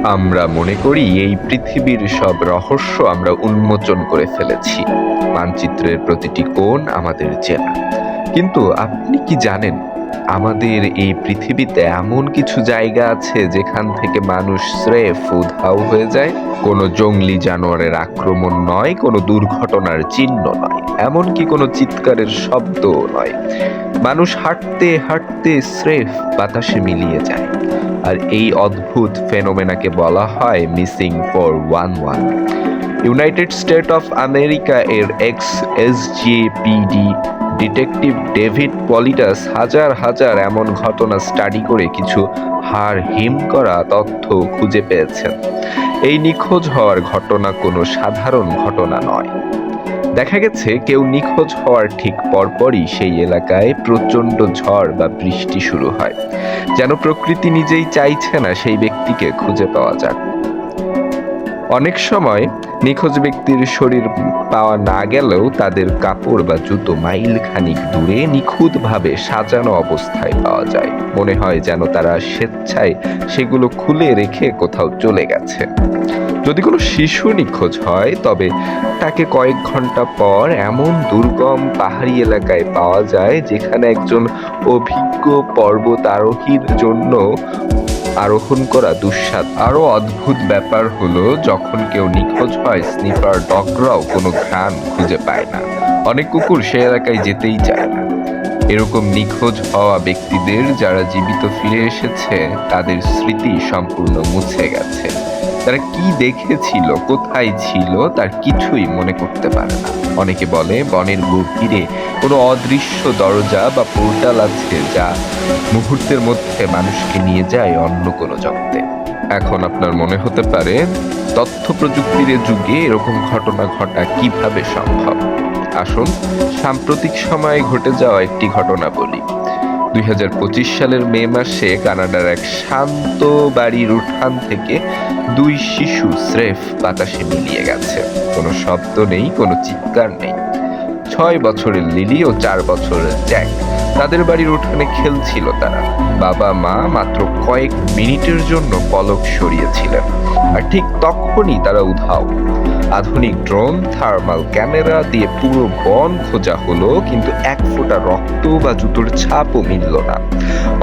আমরা মনে করি এই পৃথিবীর সব রহস্য আমরা উন্মোচন করে ফেলেছি। মানচিত্রের প্রতিটি কোণ আমাদের চেনা। কিন্তু আপনি কি জানেন, আমাদের এই পৃথিবীতে এমন কিছু জায়গা আছে যেখান থেকে মানুষ স্রেফ উধাও হয়ে যায়? কোনো জঙ্গলি জানোয়ারের আক্রমণ নয়, কোনো দুর্ঘটনার চিহ্ন নয়, এমনকি কোনো চিৎকারের শব্দও নয়। মানুষ হাঁটতে হাঁটতে স্রেফ বাতাসে মিলিয়ে যায়। আর এই অদ্ভুত ফেনোমেনাকে বলা হয় missing 411। United state of America এর এক্স-এসজিপিডি ডিটেকটিভ ডেভিড পলিডাস হাজার হাজার এমন ঘটনা স্টাডি করে কিছু হাড় হিম করা তথ্য খুঁজে পেয়েছেন। এই নিখোঁজ হওয়ার ঘটনা কোনো সাধারণ ঘটনা নয়। দেখা গেছে কেউ নিখোঁজ হওয়ার ঠিক পরপরই সেই এলাকায় প্রচণ্ড ঝড় বা বৃষ্টি শুরু হয়, যেন প্রকৃতি নিজেই চাইছে না সেই ব্যক্তিকে খুঁজে পাওয়া যাক। অনেক সময় নিখোঁজ ব্যক্তির শরীর পাওয়া না গেলেও তাদের কাপড় বা জুতো মাইল খানিক দূরে নিখুঁতভাবে সাজানো অবস্থায় পাওয়া যায়। মনে হয় যেন তারা স্বেচ্ছায় সেগুলো খুলে রেখে কোথাও চলে গেছে। যদি কোনো শিশু নিখোঁজ হয়, তবে তাকে কয়েক ঘন্টা পর এমন দুর্গম পাহাড়ি এলাকায় পাওয়া যায় যেখানে একজন অভিজ্ঞ পর্বতারোহীর জন্য আরোহণ করা দুঃসাধ্য। আরো অদ্ভুত ব্যাপার হলো, যখন কেউ নিখোঁজ হয় স্নিফার ডগরাও কোনো ঘ্রাণ খুঁজে পায় না। অনেক কুকুর সে এলাকায় যেতেই চায় না। এরকম নিখোঁজ হওয়া ব্যক্তিদের যারা জীবিত ফিরে এসেছে, তাদের স্মৃতি সম্পূর্ণ মুছে গেছে। তারা কি দেখেছিল, কোথায় ছিল, তার কিছুই মনে করতে পারে না। অনেকে বলে বনের গভীরে কোনো অদৃশ্য দরজা বা পোর্টাল আছে যা মুহূর্তের মধ্যে মানুষকে নিয়ে যায় অন্য কোনো জগতে। এখন আপনার মনে হতে পারে, তথ্য প্রযুক্তির যুগে এরকম ঘটনা ঘটা কিভাবে সম্ভব? আসুন সাম্প্রতিক সময়ে ঘটে যাওয়া একটি ঘটনা বলি। 2025 সালের মে মাসে কানাডার এক শান্ত বাড়ির উঠান থেকে দুই শিশু স্রেফ বাতাসে মিলিয়ে গেছে। কোনো শব্দ নেই, কোনো চিৎকার নেই। 6 বছরের লিলি ও 4 বছরের জ্যাক তাদের বাড়ির উঠানে খেলছিল। তারা বাবা মা মাত্র কয়েক মিনিটের জন্য পলক সরিয়েছিলেন, আর ঠিক তখনই তারা উধাও। আধুনিক ড্রোন, থার্মাল ক্যামেরা দিয়ে পুরো বন খোঁজা হলো, কিন্তু এক ফোঁটা রক্ত বা জুতোর ছাপও মিলল না।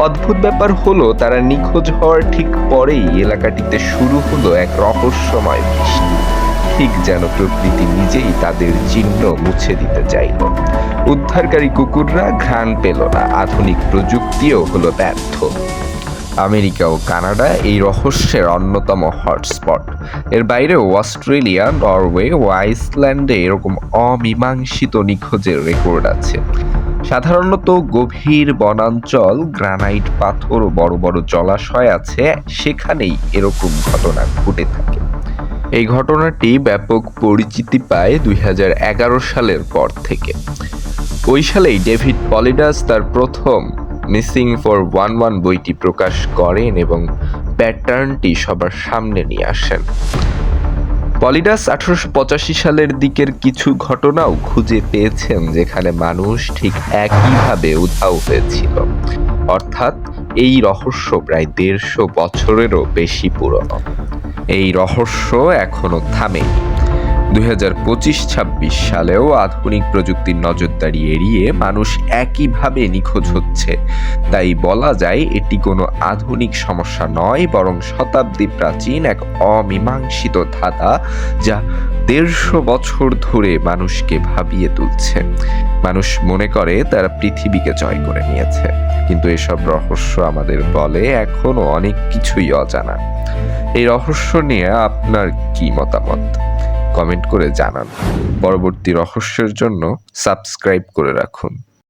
অদ্ভুত ব্যাপার হলো, তারা নিখোঁজ হওয়ার ঠিক পরেই এলাকাটিতে শুরু হলো এক রহস্যময় বৃষ্টি, ঠিক যেন প্রকৃতি নিজেই তাদের চিহ্ন মুছে দিতে চাইল। উদ্ধারকারী কুকুররা ঘ্রাণ পেল না, আধুনিক প্রযুক্তিও হলো ব্যর্থ। আমেরিকা ও কানাডা এই রহস্যের অন্যতম হটস্পট। এর বাইরেও অস্ট্রেলিয়া, নরওয়ে ও আইসল্যান্ডে এরকম অমীমাংসিত নিখোঁজের রেকর্ড আছে। সাধারণত গভীর বনাঞ্চল, গ্রানাইট পাথর ও বড় বড় জলাশয় আছে, সেখানেই এরকম ঘটনা ঘটে থাকে। এই ঘটনাটি ব্যাপক পরিচিতি পায় 2011 সালের পর থেকে। ওই সালেই ডেভিড পলিডাস তার প্রথম মিসিং 411 বইটি প্রকাশ করেন এবং প্যাটার্নটি সবার সামনে নিয়ে আসেন। পলিডাস 1885 সালের দিকের কিছু ঘটনাও খুঁজে পেয়েছেন যেখানে মানুষ ঠিক একইভাবে উধাও হয়েছিল। অর্থাৎ এই রহস্য প্রায় 150 বছরেরও বেশি পুরনো। এই রহস্য এখনো থামেনি। 2025-26 সালেও আধুনিক প্রযুক্তির নজরদারি এড়িয়ে মানুষ একইভাবে নিখোঁজ হচ্ছে। তাই বলা যায় এটি কোনো আধুনিক সমস্যা নয়, বরং শতাব্দী প্রাচীন এক অমীমাংসিত ধাঁধা, যা 150 বছর ধরে মানুষকে ভাবিয়ে তুলছে। মানুষ মনে করে তারা পৃথিবীকে জয় করে নিয়েছে, কিন্তু এসব রহস্য আমাদের বলে এখনো অনেক কিছুই অজানা। এই রহস্য নিয়ে আপনার কি মতামত? কমেন্ট করে জানান। পরবর্তী রহস্যের জন্য সাবস্ক্রাইব করে রাখুন।